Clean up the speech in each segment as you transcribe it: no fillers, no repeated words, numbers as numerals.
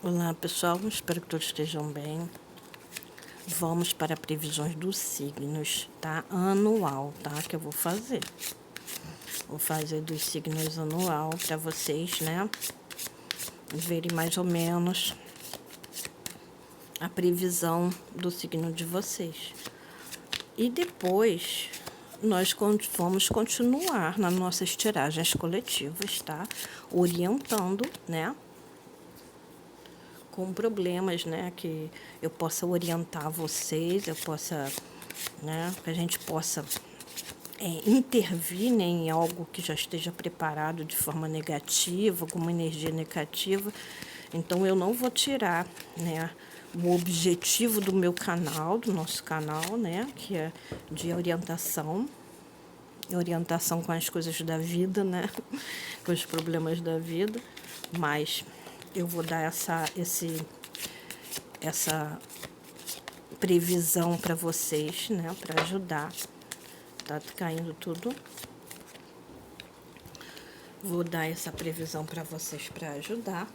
Olá pessoal, espero que todos estejam bem. Vamos para previsões dos signos, tá? Anual, tá? Que eu vou fazer. Vou fazer dos signos anual para vocês, né? Verem mais ou menos a previsão do signo de vocês. E depois nós vamos continuar nas nossas tiragens coletivas, tá? Orientando, né? Com problemas, né, que eu possa orientar vocês, eu possa, né, que a gente possa intervir, né, em algo que já esteja preparado de forma negativa, alguma energia negativa. Então, eu não vou tirar, né, o objetivo do meu canal, do nosso canal, né, que é de orientação com as coisas da vida, né, com os problemas da vida, mas eu vou dar essa previsão para vocês, né, para ajudar. Tá caindo tudo. Vou dar essa previsão para vocês para ajudar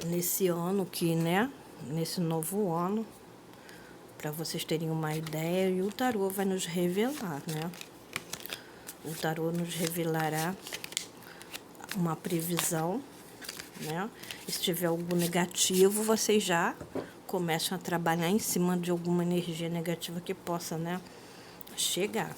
nesse ano que, né, nesse novo ano, para vocês terem uma ideia, e o tarô vai nos revelar, né? O tarô nos revelará uma previsão, né? E se tiver algo negativo, vocês já começam a trabalhar em cima de alguma energia negativa que possa, né, chegar.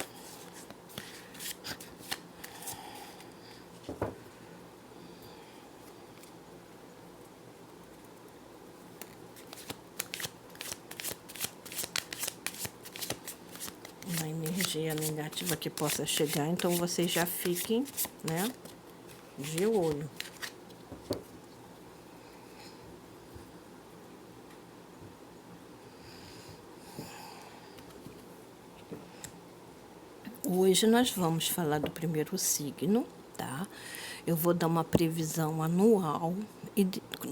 Uma energia negativa que possa chegar, então vocês já fiquem, né, de olho. Hoje nós vamos falar do primeiro signo, tá? Eu vou dar uma previsão anual e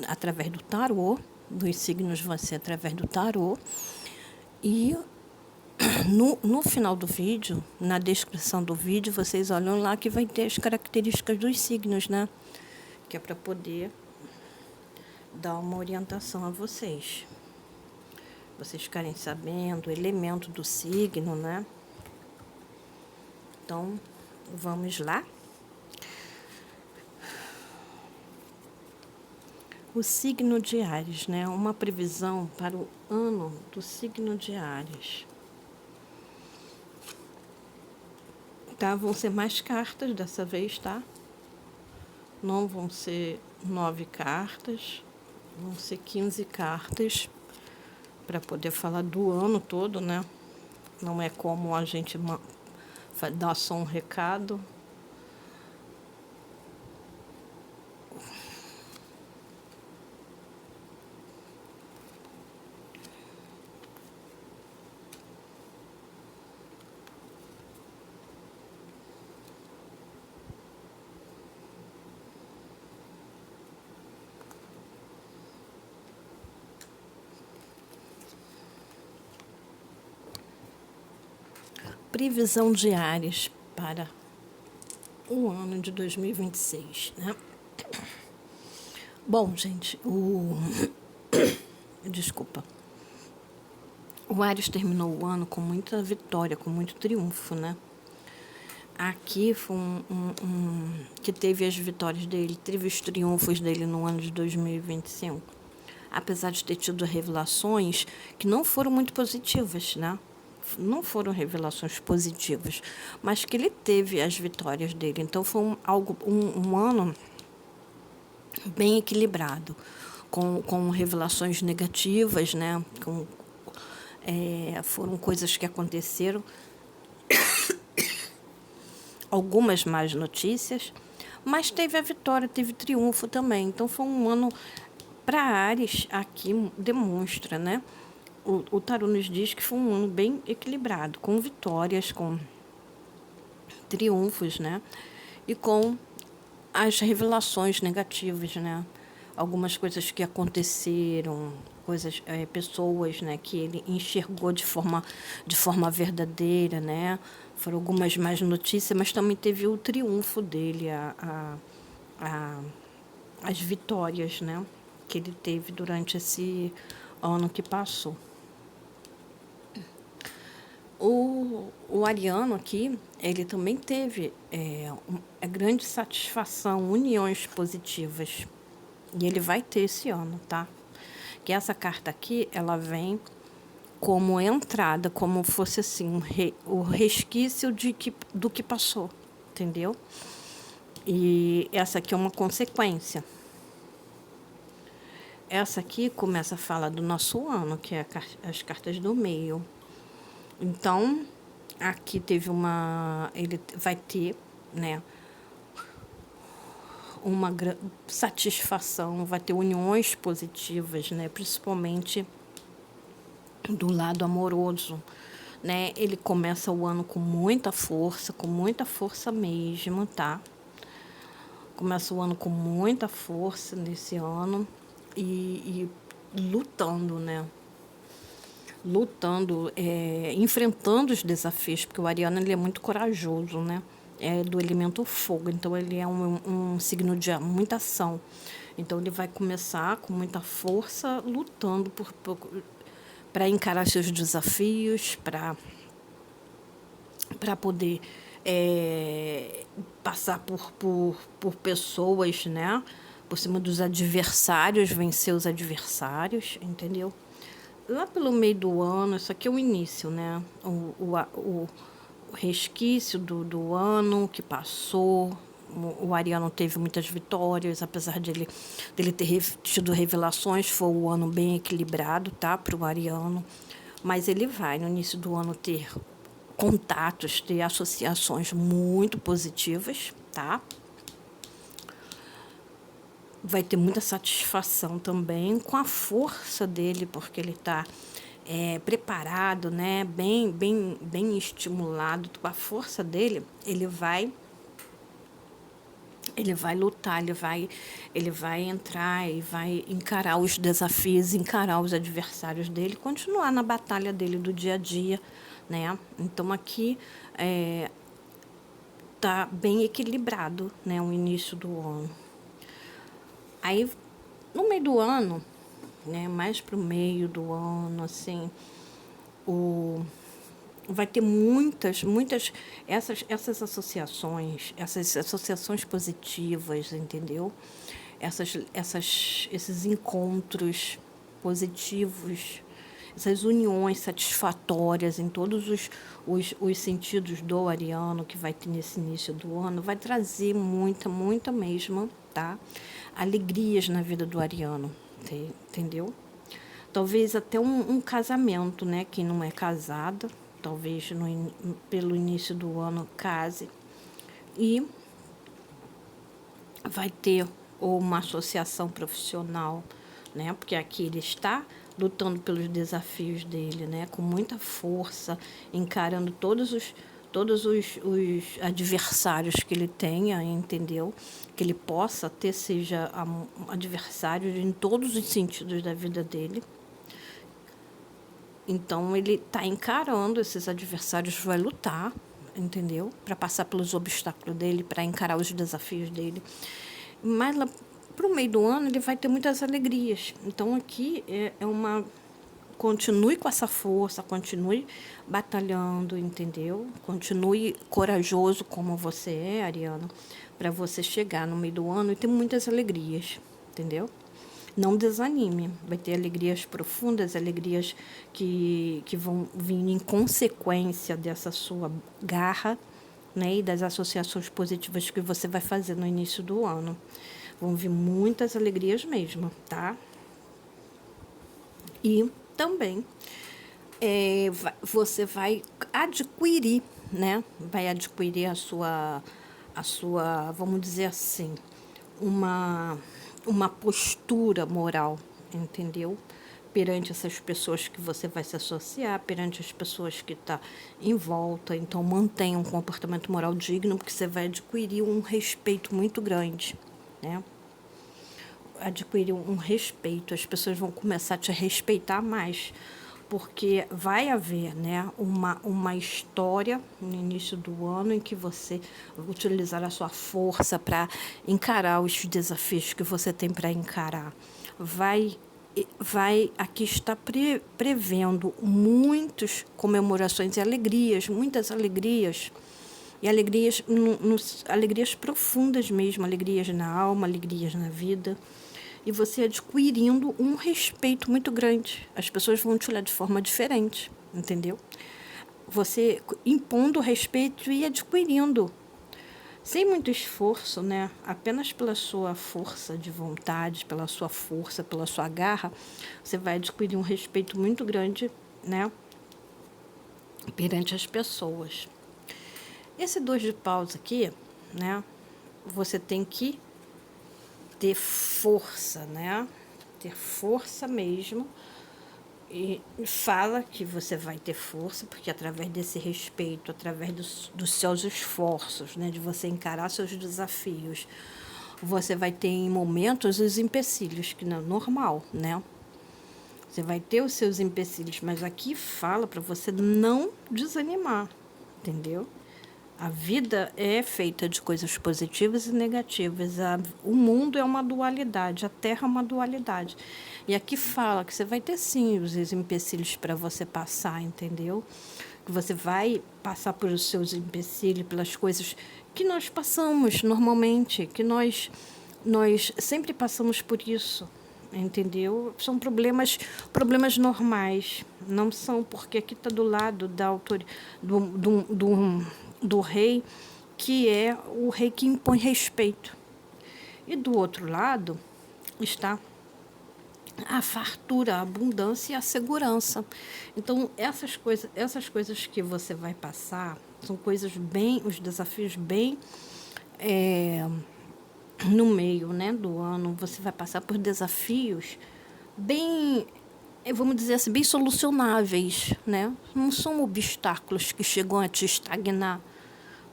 através do tarô, dos signos vão ser através do tarô. E no final do vídeo, na descrição do vídeo, vocês olham lá que vai ter as características dos signos, né? Que é para poder dar uma orientação a vocês. Vocês ficarem sabendo o elemento do signo, né? Então, vamos lá. O signo de Áries, né? Uma previsão para o ano do signo de Áries. Tá? Vão ser mais cartas dessa vez, tá? Não vão ser 9 cartas, vão ser 15 cartas para poder falar do ano todo, né? Não é como a gente dá só um recado. Previsão de Áries para o ano de 2026, né? Bom, gente, desculpa. O Áries terminou o ano com muita vitória, com muito triunfo, né? Aqui foi que teve as vitórias dele, teve os triunfos dele no ano de 2025. Apesar de ter tido revelações que não foram muito positivas, né? Não foram revelações positivas, mas que ele teve as vitórias dele. Então, foi um ano bem equilibrado, com revelações negativas, né? Foram coisas que aconteceram, algumas más notícias, mas teve a vitória, teve triunfo também. Então, foi um ano para Áries, aqui demonstra, né? O tarô nos diz que foi um ano bem equilibrado, com vitórias, com triunfos, né? E com as revelações negativas, né? Algumas coisas que aconteceram, pessoas, né, que ele enxergou de forma verdadeira, né? Foram algumas más notícias, mas também teve o triunfo dele, as vitórias, né? que ele teve durante esse ano que passou. O ariano aqui, ele também teve grande satisfação, uniões positivas. E ele vai ter esse ano, tá? Que essa carta aqui, ela vem como entrada, como fosse assim, o resquício do que passou, entendeu? E essa aqui é uma consequência. Essa aqui começa a falar do nosso ano, que é as cartas do meio. Então, aqui teve ele vai ter, né, uma satisfação, vai ter uniões positivas, né, principalmente do lado amoroso, né? Ele começa o ano com muita força mesmo, tá? Começa o ano com muita força nesse ano e lutando, né? Lutando, enfrentando os desafios, porque o ariano ele é muito corajoso, né? É do elemento fogo, então ele é um signo de muita ação. Então ele vai começar com muita força, lutando para encarar seus desafios, para poder passar por pessoas, né? Por cima dos adversários, vencer os adversários, entendeu? Lá pelo meio do ano, isso aqui é o início, né? O resquício do ano que passou. O ariano teve muitas vitórias, apesar dele ter tido revelações, foi um ano bem equilibrado, tá? Para o ariano. Mas ele vai, no início do ano, ter contatos, ter associações muito positivas, tá? Vai ter muita satisfação também com a força dele, porque ele está preparado, né? Bem estimulado. Com a força dele, ele vai lutar, ele vai entrar e vai encarar os desafios, encarar os adversários dele, continuar na batalha dele do dia a dia, né? Então aqui tá bem equilibrado, né? O início do ano. Aí, no meio do ano, né, mais para o meio do ano, assim, vai ter muitas essas associações positivas, entendeu? Esses encontros positivos, essas uniões satisfatórias em todos os sentidos do ariano que vai ter nesse início do ano, vai trazer muita mesmo, tá? Alegrias na vida do ariano, entendeu? Talvez até um casamento, né? Quem não é casada, talvez pelo início do ano case. E vai ter uma associação profissional, né? Porque aqui ele está lutando pelos desafios dele, né? Com muita força, encarando todos os adversários que ele tenha, entendeu? Que ele possa seja adversário em todos os sentidos da vida dele. Então, ele está encarando esses adversários, vai lutar, entendeu? Para passar pelos obstáculos dele, para encarar os desafios dele. Mas lá para o meio do ano, ele vai ter muitas alegrias. Então, aqui continue com essa força, continue batalhando, entendeu? Continue corajoso como você é, Ariana, para você chegar no meio do ano e ter muitas alegrias, entendeu? Não desanime, vai ter alegrias profundas, alegrias que vão vir em consequência dessa sua garra, né, e das associações positivas que você vai fazer no início do ano. Vão vir muitas alegrias mesmo, tá? E também você vai adquirir, né? Vai adquirir a sua, vamos dizer assim, uma postura moral, entendeu? Perante essas pessoas que você vai se associar, perante as pessoas que estão em volta. Então, mantenha um comportamento moral digno, porque você vai adquirir um respeito muito grande, né? Adquirir um respeito, as pessoas vão começar a te respeitar mais, porque vai haver, né, uma história no início do ano em que você utilizar a sua força para encarar os desafios que você tem para encarar. Aqui está prevendo muitas comemorações e alegrias, muitas alegrias, e alegrias, alegrias profundas mesmo, alegrias na alma, alegrias na vida. E você adquirindo um respeito muito grande. As pessoas vão te olhar de forma diferente, entendeu? Você impondo respeito e adquirindo, sem muito esforço, né? Apenas pela sua força de vontade, pela sua força, pela sua garra, você vai adquirir um respeito muito grande, né? Perante as pessoas. Esse 2 de paus aqui, né? Você tem que ter força, né? Ter força mesmo. E fala que você vai ter força, porque através desse respeito, através dos seus esforços, né? De você encarar seus desafios, você vai ter em momentos os empecilhos, que não é normal, né? Você vai ter os seus empecilhos, mas aqui fala para você não desanimar, entendeu? A vida é feita de coisas positivas e negativas. O mundo é uma dualidade, a Terra é uma dualidade. E aqui fala que você vai ter sim os empecilhos para você passar, entendeu? Que você vai passar por os seus empecilhos, pelas coisas que nós passamos normalmente, que nós sempre passamos por isso. Entendeu? São problemas normais. Não são, porque aqui está do lado da autoridade do rei, que é o rei que impõe respeito. E do outro lado está a fartura, a abundância e a segurança. Então, essas coisas que você vai passar são coisas bem, os desafios bem no meio, né, do ano. Você vai passar por desafios bem, vamos dizer assim, bem solucionáveis, né? Não são obstáculos que chegam a te estagnar,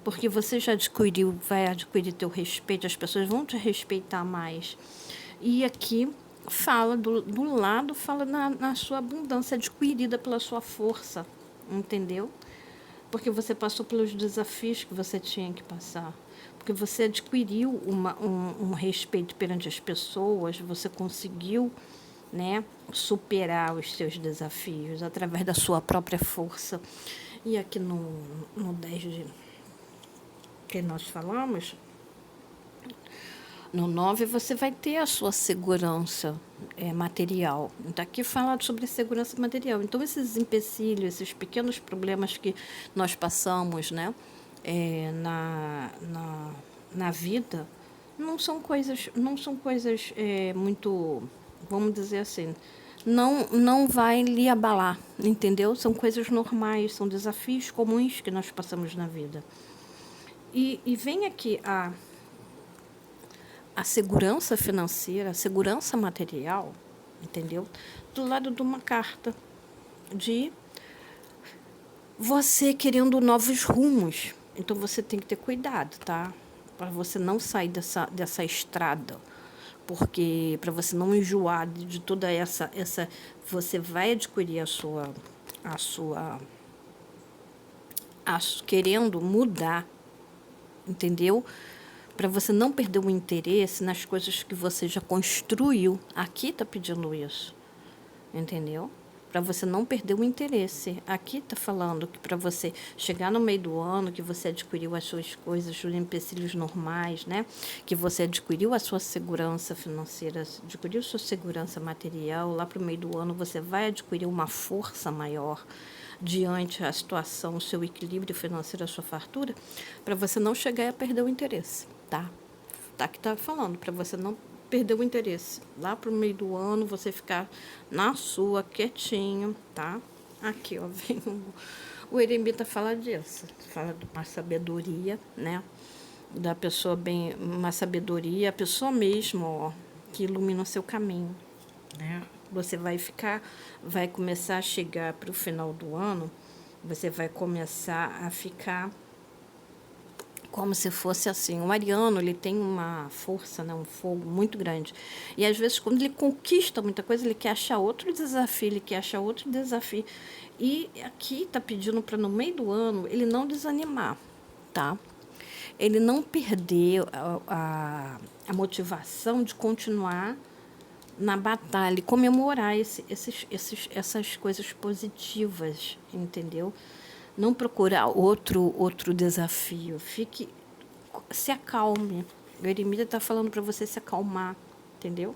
porque você já adquiriu, vai adquirir teu respeito, as pessoas vão te respeitar mais. E aqui fala, do lado, fala na sua abundância adquirida pela sua força, entendeu? Porque você passou pelos desafios que você tinha que passar. Porque você adquiriu um respeito perante as pessoas, você conseguiu, né, superar os seus desafios através da sua própria força. E aqui no 10 de que nós falamos, no 9 você vai ter a sua segurança material. Então, aqui fala sobre segurança material. Então, esses empecilhos, esses pequenos problemas que nós passamos, né, na vida, não são coisas muito, vamos dizer assim, não vai lhe abalar, entendeu? São coisas normais, são desafios comuns que nós passamos na vida. E vem aqui a segurança financeira, a segurança material, entendeu? Do lado de uma carta de você querendo novos rumos. Então, você tem que ter cuidado, tá? Para você não sair dessa estrada. Porque, para você não enjoar de toda essa... Você vai adquirir querendo mudar, entendeu? Para você não perder o interesse nas coisas que você já construiu. Aqui está pedindo isso, entendeu? Para você não perder o interesse. Aqui está falando que para você chegar no meio do ano, que você adquiriu as suas coisas, os empecilhos normais, né? Que você adquiriu a sua segurança financeira, adquiriu sua segurança material. Lá para o meio do ano você vai adquirir uma força maior diante da situação, o seu equilíbrio financeiro, a sua fartura, para você não chegar a perder o interesse, tá? Tá que tá falando, para você não perder o interesse. Lá pro meio do ano, você ficar na sua, quietinho, tá? Aqui, ó, vem o eremita fala disso. Fala de uma sabedoria, né? Da pessoa bem, uma sabedoria, a pessoa mesmo, ó, que ilumina o seu caminho, né? Você vai começar a chegar para o final do ano, você vai começar a ficar como se fosse assim. O ariano, ele tem uma força, né, um fogo muito grande. E às vezes, quando ele conquista muita coisa, ele quer achar outro desafio, ele quer achar outro desafio. E aqui tá pedindo para no meio do ano ele não desanimar, tá? Ele não perder a motivação de continuar na batalha e comemorar essas coisas positivas, entendeu? Não procurar outro desafio. Se acalme. O eremita está falando para você se acalmar, entendeu?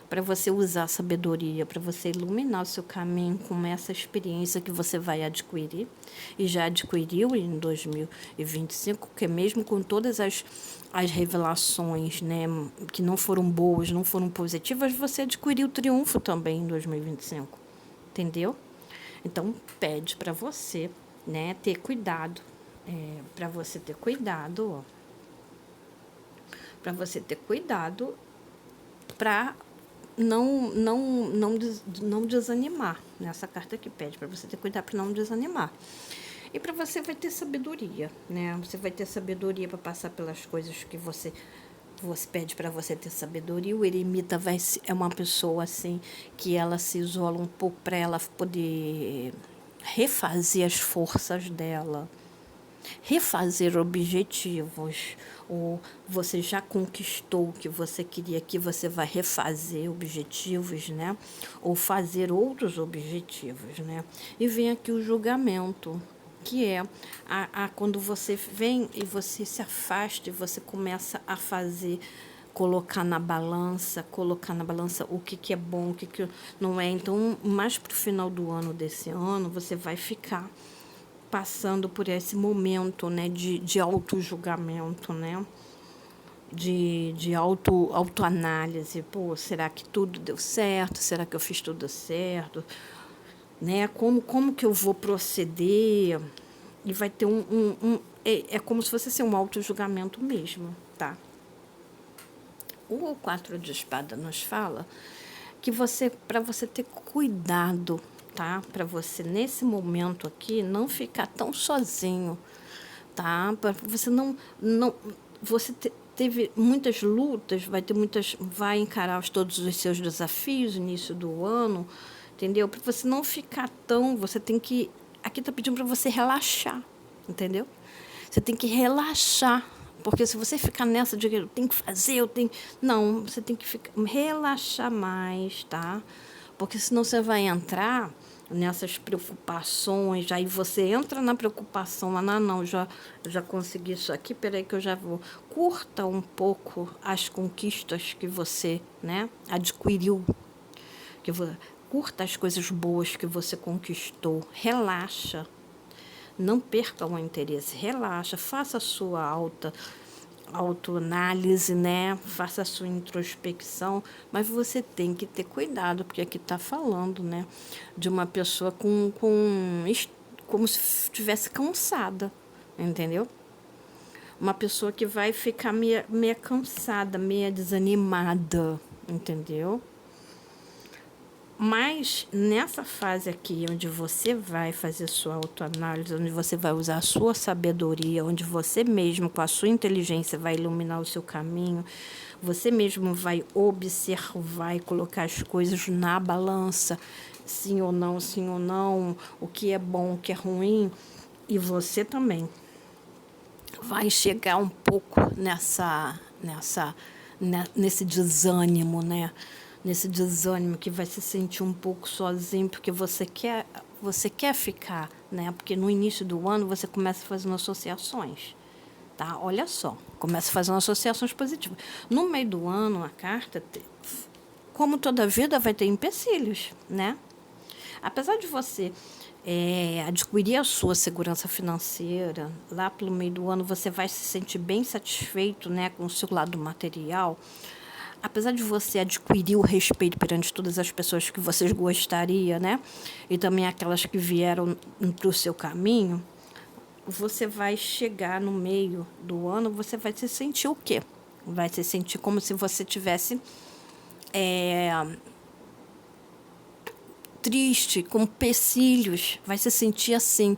Para você usar a sabedoria, para você iluminar o seu caminho com essa experiência que você vai adquirir e já adquiriu em 2025, que mesmo com todas as revelações, né, que não foram boas, não foram positivas, você adquiriu triunfo também em 2025, entendeu? Então, pede para você, né, ter cuidado, para você ter cuidado, ó, para você ter cuidado para não desanimar. Nessa carta que pede para você ter cuidado para não desanimar. E para você vai ter sabedoria, né? Você vai ter sabedoria para passar pelas coisas que você pede para você ter sabedoria. O eremita é uma pessoa assim que ela se isola um pouco para ela poder refazer as forças dela, refazer objetivos, ou você já conquistou o que você queria, que você vai refazer objetivos, né? Ou fazer outros objetivos, né? E vem aqui o julgamento, que é quando você vem e você se afasta e você começa a fazer, colocar na balança o que é bom, o que não é. Então, mais para o final do ano desse ano, você vai ficar passando por esse momento, né, de auto-julgamento, né, de autoanálise. Pô, será que tudo deu certo? Será que eu fiz tudo certo? Né? Como que eu vou proceder? E vai ter é como se fosse assim, um auto-julgamento mesmo, tá? O 4 de espada nos fala que para você ter cuidado, tá? Para você, nesse momento aqui, não ficar tão sozinho, tá? Para você você teve muitas lutas, vai encarar todos os seus desafios no início do ano, entendeu? Para você não ficar você tem que, aqui tá pedindo para você relaxar, entendeu? Você tem que relaxar, porque se você ficar nessa de eu tenho que fazer, não, você tem que relaxar mais, tá? Porque senão você vai entrar nessas preocupações, aí você entra na preocupação, não, já consegui isso aqui, peraí que eu já vou. Curta um pouco as conquistas que você, né, adquiriu, curta as coisas boas que você conquistou, relaxa, não perca o interesse, relaxa, faça a sua autoanálise, né? Faça a sua introspecção, mas você tem que ter cuidado, porque aqui está falando, né, de uma pessoa como se estivesse cansada, entendeu? Uma pessoa que vai ficar meia cansada, meia desanimada, entendeu? Mas nessa fase aqui, onde você vai fazer sua autoanálise, onde você vai usar a sua sabedoria, onde você mesmo, com a sua inteligência, vai iluminar o seu caminho, você mesmo vai observar e colocar as coisas na balança, sim ou não, o que é bom, o que é ruim, e você também vai chegar um pouco nesse desânimo, né? Nesse desânimo que vai se sentir um pouco sozinho, porque você quer ficar, né? Porque no início do ano você começa fazendo associações, tá? Olha só, começa fazendo associações positivas. No meio do ano, a carta, como toda vida, vai ter empecilhos, né? Apesar de você adquirir a sua segurança financeira, lá pelo meio do ano você vai se sentir bem satisfeito, né, com o seu lado material. Apesar de você adquirir o respeito perante todas as pessoas que vocês gostariam, né, e também aquelas que vieram para o seu caminho, você vai chegar no meio do ano, você vai se sentir o quê? Vai se sentir como se você tivesse triste, com empecilhos, vai se sentir assim,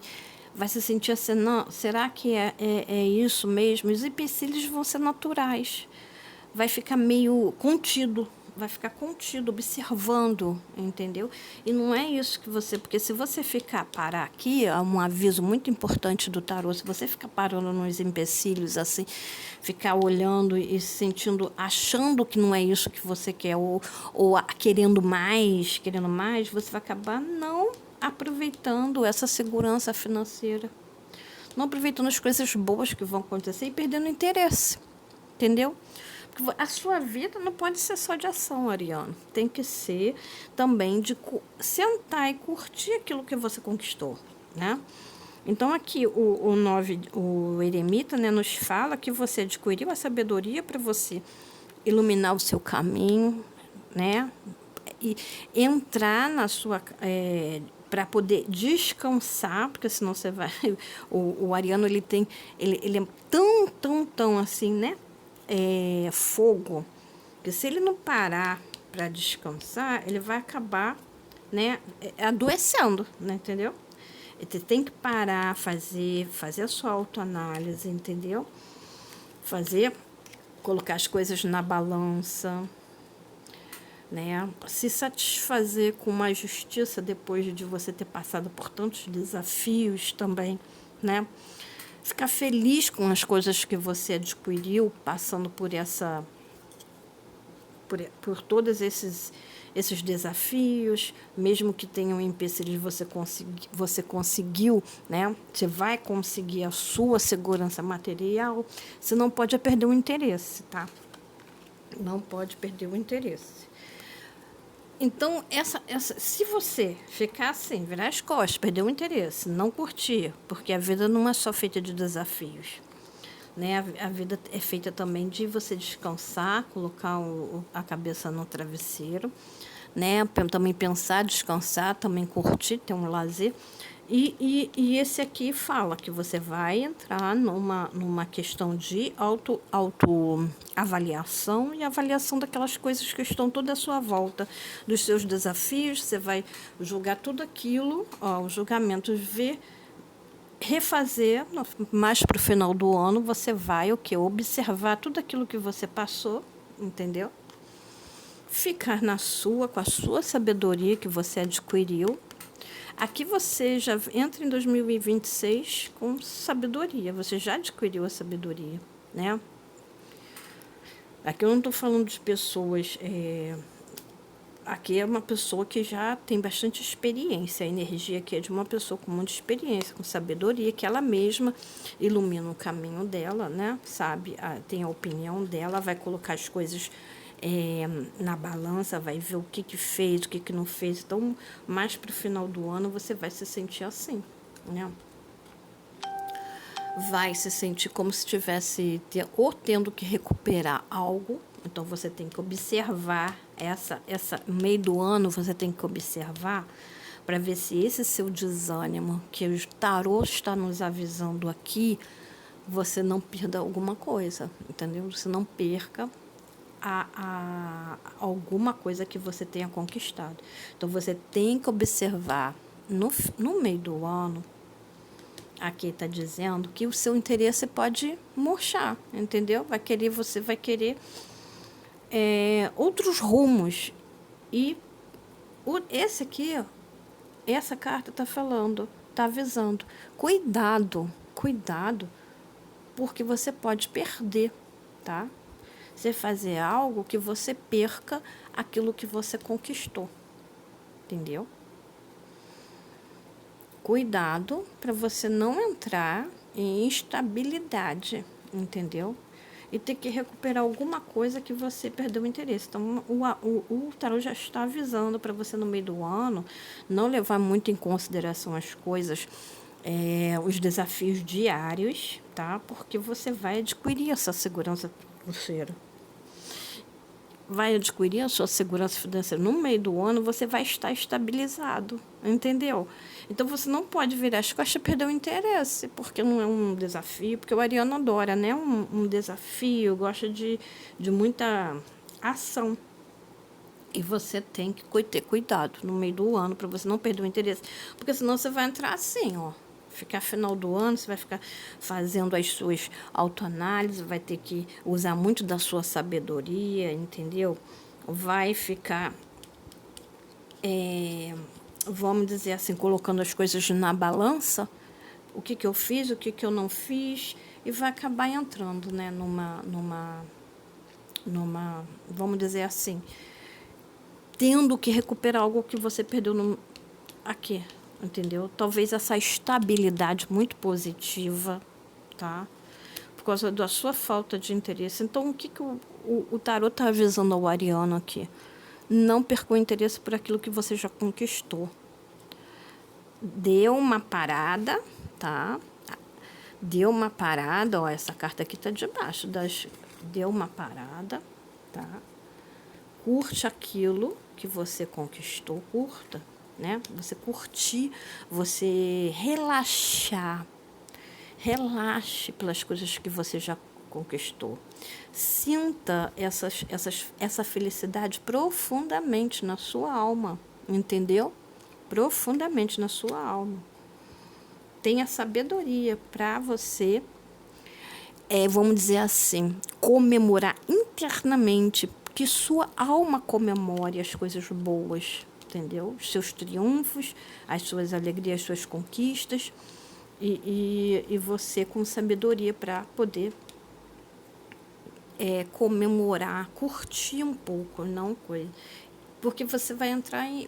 vai se sentir assim, não, será que é isso mesmo? Os empecilhos vão ser naturais, vai ficar meio contido, vai ficar contido, observando, entendeu? E não é isso que você... Porque se você ficar parar aqui, é um aviso muito importante do tarô, se você ficar parando nos empecilhos, assim, ficar olhando e sentindo, achando que não é isso que você quer, ou querendo mais, você vai acabar não aproveitando essa segurança financeira, não aproveitando as coisas boas que vão acontecer e perdendo interesse, entendeu? A sua vida não pode ser só de ação, Ariano. Tem que ser também de sentar e curtir aquilo que você conquistou, né? Então, aqui, o eremita, né, nos fala que você adquiriu a sabedoria para você iluminar o seu caminho, né? E entrar na sua... para poder descansar, porque senão você vai... O ariano, ele é tão assim, né? Fogo, que se ele não parar para descansar, ele vai acabar, né, adoecendo, né, entendeu? Ele tem que parar, fazer a sua autoanálise, entendeu? Colocar as coisas na balança, né? Se satisfazer com uma justiça depois de você ter passado por tantos desafios também, né? Ficar feliz com as coisas que você adquiriu, passando por todos esses desafios, mesmo que tenham empecilhos, você conseguiu, né? Você vai conseguir a sua segurança material. Você não pode perder o interesse, tá? Não pode perder o interesse. Então, se você ficar assim, virar as costas, perder o interesse, não curtir, porque a vida não é só feita de desafios, né? A vida é feita também de você descansar, colocar a cabeça no travesseiro, né? Também pensar, descansar, também curtir, ter um lazer. E esse aqui fala que você vai entrar numa questão de autoavaliação e avaliação daquelas coisas que estão toda à sua volta, dos seus desafios. Você vai julgar tudo aquilo, os julgamentos, refazer, mais para o final do ano, você vai observar tudo aquilo que você passou, entendeu? Ficar com a sua sabedoria que você adquiriu. Aqui você já entra em 2026 com sabedoria, você já adquiriu a sabedoria, né? Aqui eu não estou falando de pessoas... Aqui é uma pessoa que já tem bastante experiência. A energia aqui é de uma pessoa com muita experiência, com sabedoria, que ela mesma ilumina o caminho dela, né? Sabe? Tem a opinião dela, vai colocar as coisas na balança, vai ver o que fez, o que não fez. Então, mais para o final do ano, você vai se sentir assim, né? Vai se sentir como se estivesse ou tendo que recuperar algo. Então, você tem que observar no meio do ano, você tem que observar para ver se esse seu desânimo, que o tarô está nos avisando aqui, você não perda alguma coisa, entendeu? Você não perca alguma coisa que você tenha conquistado. Então, você tem que observar no meio do ano. Aqui está dizendo que o seu interesse pode murchar, entendeu? Você vai querer outros rumos. E esse aqui, essa carta está falando, está avisando. Cuidado, porque você pode perder, tá? Você fazer algo que você perca aquilo que você conquistou, entendeu? Cuidado para você não entrar em instabilidade, entendeu? E ter que recuperar alguma coisa que você perdeu o interesse. Então, o tarô já está avisando para você no meio do ano não levar muito em consideração as coisas, os desafios diários, tá? Porque você vai adquirir essa segurança financeira. Vai adquirir a sua segurança financeira. No meio do ano, você vai estar estabilizado, entendeu? Então, você não pode virar as costas e perder o interesse, porque não é um desafio, porque o ariano adora, né? Um desafio, gosta de muita ação. E você tem que ter cuidado no meio do ano, para você não perder o interesse, porque senão você vai entrar assim, ó. Ficar final do ano, você vai ficar fazendo as suas autoanálises, vai ter que usar muito da sua sabedoria, entendeu? Vai ficar, vamos dizer assim, colocando as coisas na balança, o que eu fiz, o que eu não fiz, e vai acabar entrando, né, vamos dizer assim, tendo que recuperar algo que você perdeu aqui, entendeu? Talvez essa estabilidade muito positiva, tá? Por causa da sua falta de interesse. Então, o que o tarot está avisando ao ariano aqui? Não perca o interesse por aquilo que você já conquistou. Deu uma parada, tá? Deu uma parada, ó, essa carta aqui tá debaixo deu uma parada, tá? Curte aquilo que você conquistou, curta, né? Você curtir, você relaxar. Relaxe pelas coisas que você já conquistou. Sinta essa felicidade profundamente na sua alma, entendeu? Profundamente na sua alma. Tenha sabedoria para você, vamos dizer assim, comemorar internamente, que sua alma comemore as coisas boas, entendeu? Os seus triunfos, as suas alegrias, as suas conquistas, e você com sabedoria para poder comemorar, curtir um pouco, não coisa. Porque você vai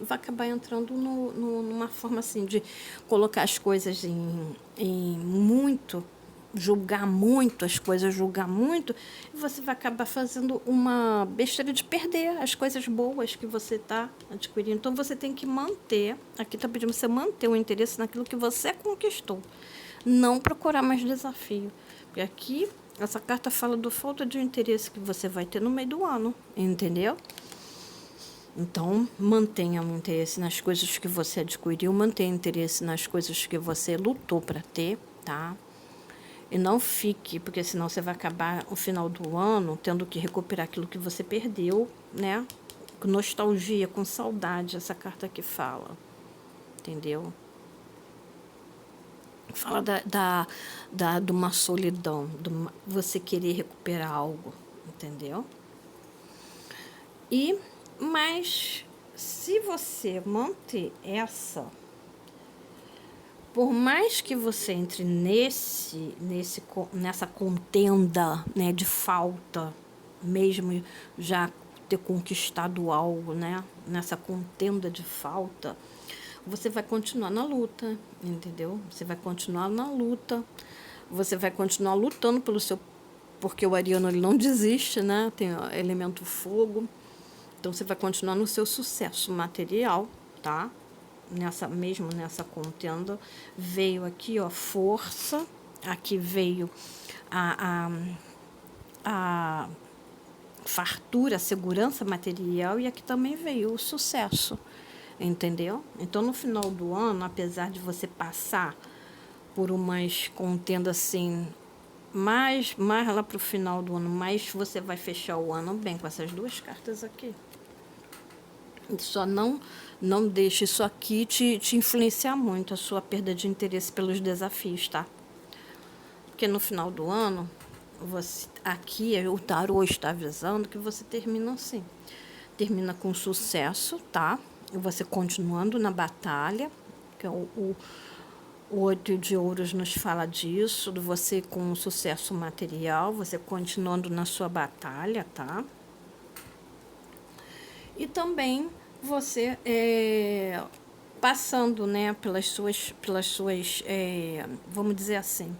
acabar entrando numa forma assim de colocar as coisas em muito, julgar muito as coisas, julgar muito, e você vai acabar fazendo uma besteira de perder as coisas boas que você está adquirindo. Então você tem que manter, aqui está pedindo você manter o interesse naquilo que você conquistou, não procurar mais desafio. Porque aqui essa carta fala do falta de interesse que você vai ter no meio do ano, entendeu? Então, mantenha o interesse nas coisas que você adquiriu, mantenha o interesse nas coisas que você lutou para ter, tá? E não fique, porque senão você vai acabar o final do ano tendo que recuperar aquilo que você perdeu, né? Com nostalgia, com saudade, essa carta aqui fala, entendeu? Fala de uma solidão, você querer recuperar algo, entendeu? Mas se você manter por mais que você entre nessa contenda, né, de falta, mesmo já ter conquistado algo, né, nessa contenda de falta, você vai continuar na luta, entendeu? Você vai continuar na luta, você vai continuar lutando porque o ariano ele não desiste, né? Tem o elemento fogo. Então, você vai continuar no seu sucesso material, tá? Mesmo nessa contenda. Veio aqui, ó, força. Aqui veio a fartura, a segurança material. E aqui também veio o sucesso, entendeu? Então, no final do ano, apesar de você passar por umas contendas assim, mais lá para o final do ano, mas você vai fechar o ano bem com essas duas cartas aqui. Só não deixe isso aqui te influenciar muito, a sua perda de interesse pelos desafios, tá? Porque no final do ano, aqui o tarô está avisando que você termina assim. Termina com sucesso, tá? Você continuando na batalha, que é o 8 de ouros nos fala disso, de você com sucesso material, você continuando na sua batalha, tá? E também você passando, né, pelas suas vamos dizer assim,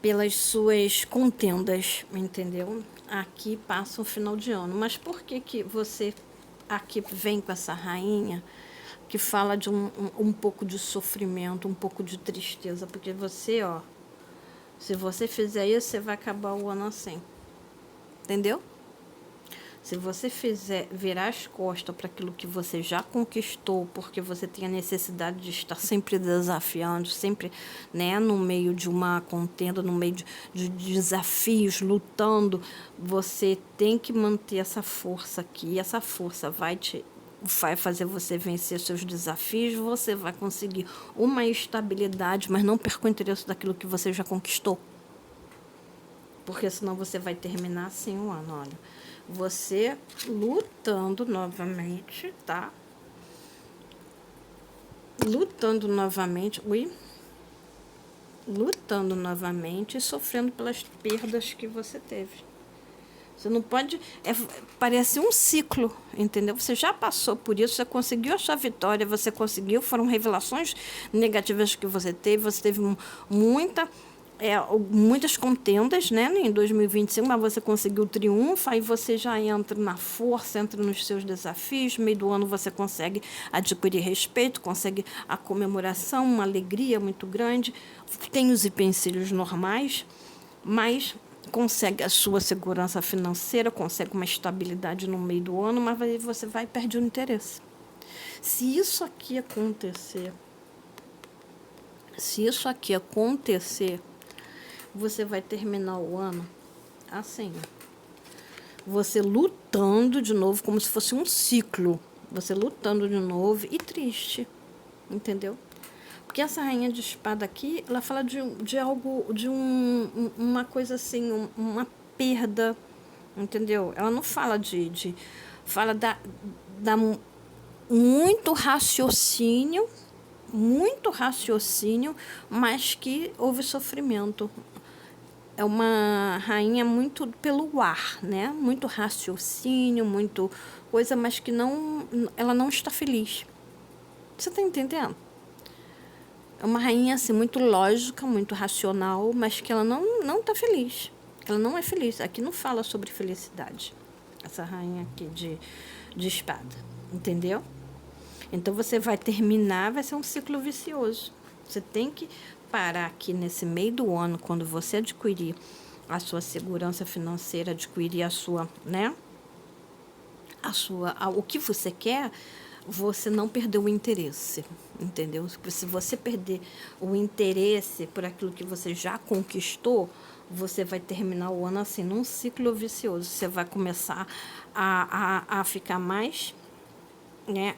pelas suas contendas, entendeu? Aqui passa o final de ano. Mas por que você aqui vem com essa rainha que fala de um pouco de sofrimento, um pouco de tristeza? Porque você, ó, se você fizer isso, você vai acabar o ano assim. Entendeu? Se você virar as costas para aquilo que você já conquistou, porque você tem a necessidade de estar sempre desafiando, sempre, né, no meio de uma contenda, no meio de desafios, lutando, você tem que manter essa força aqui. Essa força vai te vai fazer você vencer seus desafios, você vai conseguir uma estabilidade, mas não perca o interesse daquilo que você já conquistou. Porque senão você vai terminar assim o ano, olha. Você lutando novamente, tá? Lutando novamente, lutando novamente e sofrendo pelas perdas que você teve. Você não pode. Parece um ciclo, entendeu? Você já passou por isso, você conseguiu a sua vitória, você conseguiu, foram revelações negativas que você teve muita. Muitas contendas, né, em 2025, mas você conseguiu o triunfo, aí você já entra na força, entra nos seus desafios, no meio do ano você consegue adquirir respeito, consegue a comemoração, uma alegria muito grande, tem os empecilhos normais, mas consegue a sua segurança financeira, consegue uma estabilidade no meio do ano, mas aí você vai perder o interesse. Se isso aqui acontecer, você vai terminar o ano assim, você lutando de novo, como se fosse um ciclo, você lutando de novo e triste, entendeu? Porque essa rainha de espada aqui, ela fala de algo, uma coisa assim, uma perda, entendeu? Ela não fala fala da muito raciocínio, mas que houve sofrimento. É uma rainha muito pelo ar, né? Muito raciocínio, muito coisa, mas que ela não está feliz. Você está entendendo? É uma rainha assim, muito lógica, muito racional, mas que ela não está feliz. Ela não é feliz. Aqui não fala sobre felicidade. Essa rainha aqui de espada. Entendeu? Então você vai terminar, vai ser um ciclo vicioso. Você tem que parar aqui nesse meio do ano, quando você adquirir a sua segurança financeira, adquirir a sua, né? O que você quer, você não perdeu o interesse, entendeu? Se você perder o interesse por aquilo que você já conquistou, você vai terminar o ano assim, num ciclo vicioso. Você vai começar a ficar mais, né?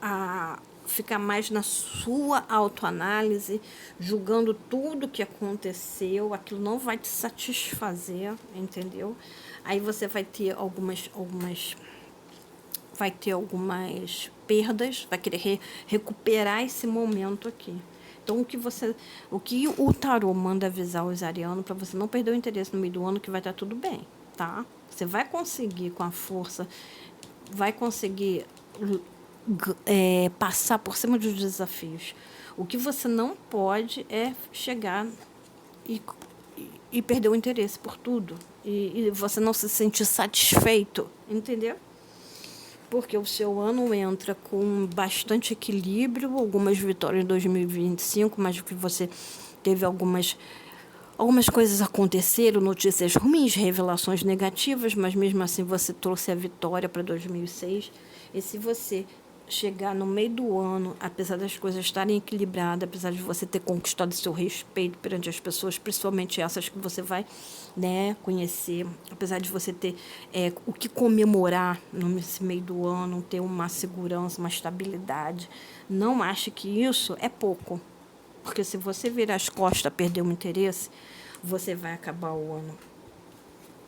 A ficar mais na sua autoanálise, julgando tudo que aconteceu, aquilo não vai te satisfazer, entendeu? Aí você vai ter algumas perdas, vai querer recuperar esse momento aqui. Então, o que o tarô manda avisar os arianos para você não perder o interesse no meio do ano, que vai estar tudo bem, tá? Você vai conseguir com a força, vai conseguir passar por cima dos desafios. O que você não pode é chegar e perder o interesse por tudo. E você não se sentir satisfeito, entendeu? Porque o seu ano entra com bastante equilíbrio, algumas vitórias em 2025, mas que você teve algumas coisas aconteceram, notícias ruins, revelações negativas, mas mesmo assim você trouxe a vitória para 2006. E se você chegar no meio do ano, apesar das coisas estarem equilibradas, apesar de você ter conquistado seu respeito perante as pessoas, principalmente essas que você vai, né, conhecer, apesar de você ter o que comemorar nesse meio do ano, ter uma segurança, uma estabilidade, não ache que isso é pouco. Porque se você virar as costas, perder o interesse, você vai acabar o ano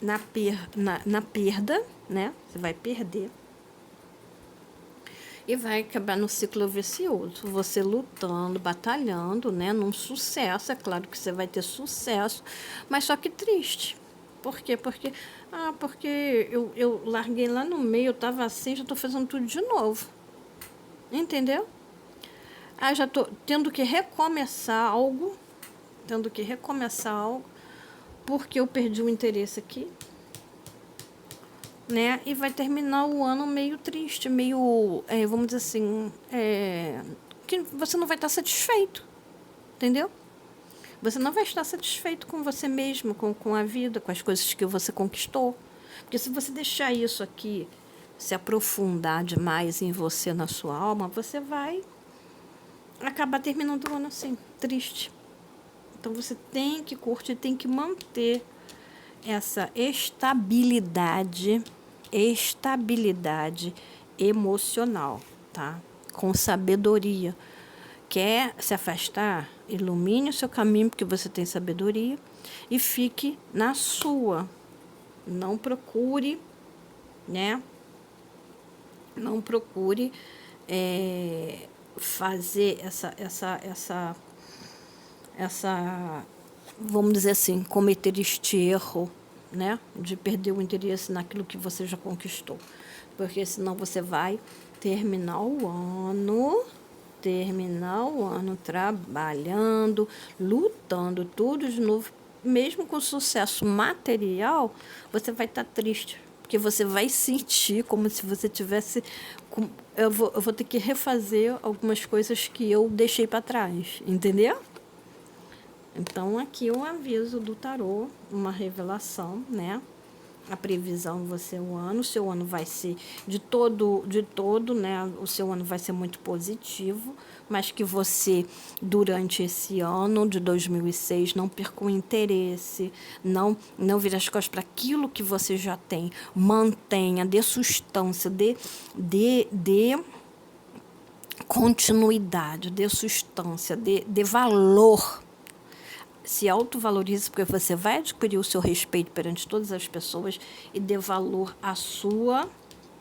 na perda, né? Você vai perder. E vai acabar no ciclo vicioso. Você lutando, batalhando, né? Num sucesso. É claro que você vai ter sucesso, mas só que triste. Por quê? Porque eu larguei lá no meio, eu estava assim, já estou fazendo tudo de novo. Entendeu? Já estou tendo que recomeçar algo, porque eu perdi o interesse aqui, né? E vai terminar o ano meio triste, meio, vamos dizer assim, que você não vai estar satisfeito, entendeu? Você não vai estar satisfeito com você mesmo, com a vida, com as coisas que você conquistou. Porque se você deixar isso aqui se aprofundar demais em você, na sua alma, você vai acabar terminando o ano assim, triste. Então você tem que curtir, tem que manter essa estabilidade emocional, tá? Com sabedoria. Quer se afastar? Ilumine o seu caminho, porque você tem sabedoria, e fique na sua. Não procure, né? Não procure fazer essa, vamos dizer assim, cometer este erro, né? De perder o interesse naquilo que você já conquistou. Porque senão você vai terminar o ano trabalhando, lutando tudo de novo. Mesmo com sucesso material, você vai estar triste. Porque você vai sentir como se você tivesse... Eu vou ter que refazer algumas coisas que eu deixei para trás, entendeu? Então, aqui o aviso do tarô, uma revelação, né? A previsão você o seu ano vai ser de todo, né? O seu ano vai ser muito positivo, mas que você, durante esse ano de 2006, não perca o interesse, não vire as costas para aquilo que você já tem, mantenha, dê sustância, dê continuidade, dê sustância, dê valor. Se autovalorize, porque você vai adquirir o seu respeito perante todas as pessoas e dê valor à sua,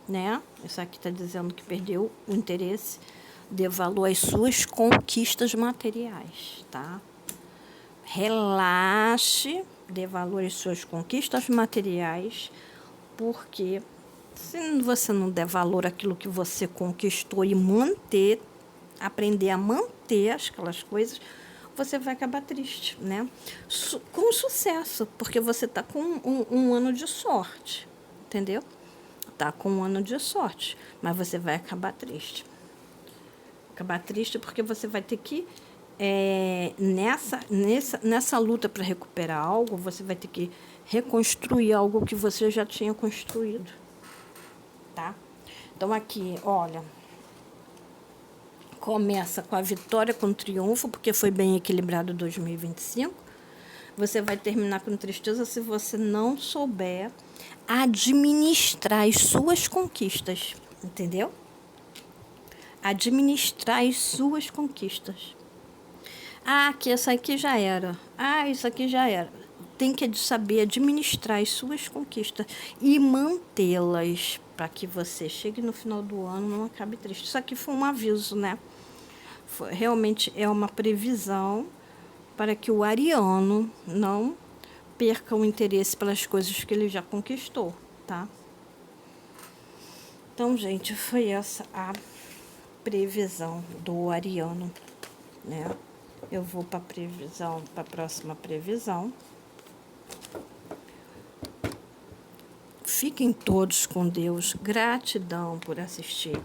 né? Isso aqui está dizendo que perdeu o interesse. Dê valor às suas conquistas materiais, tá? Relaxe, dê valor às suas conquistas materiais, porque se você não der valor àquilo que você conquistou e manter, aprender a manter aquelas coisas, você vai acabar triste, né? Com sucesso, porque você está com um ano de sorte, entendeu? Está com um ano de sorte, mas você vai acabar triste. Acabar triste porque você vai ter que, nessa luta para recuperar algo, você vai ter que reconstruir algo que você já tinha construído, tá? Então, aqui, olha... Começa com a vitória, com o triunfo, porque foi bem equilibrado 2025. Você vai terminar com tristeza se você não souber administrar as suas conquistas, entendeu? Administrar as suas conquistas. Ah, que isso aqui já era. Ah, isso aqui já era. Tem que saber administrar as suas conquistas e mantê-las para que você chegue no final do ano e não acabe triste. Isso aqui foi um aviso, né? Realmente é uma previsão para que o ariano não perca o interesse pelas coisas que ele já conquistou, tá? Então, gente, foi essa a previsão do ariano, né? Eu vou para a próxima previsão. Fiquem todos com Deus. Gratidão por assistir.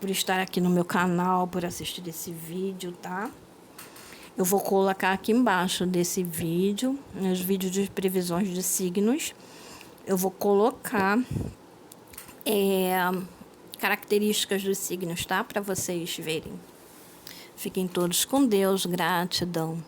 Por estar aqui no meu canal, por assistir esse vídeo, tá? Eu vou colocar aqui embaixo desse vídeo, nos vídeos de previsões de signos, eu vou colocar características dos signos, tá? Para vocês verem. Fiquem todos com Deus, gratidão.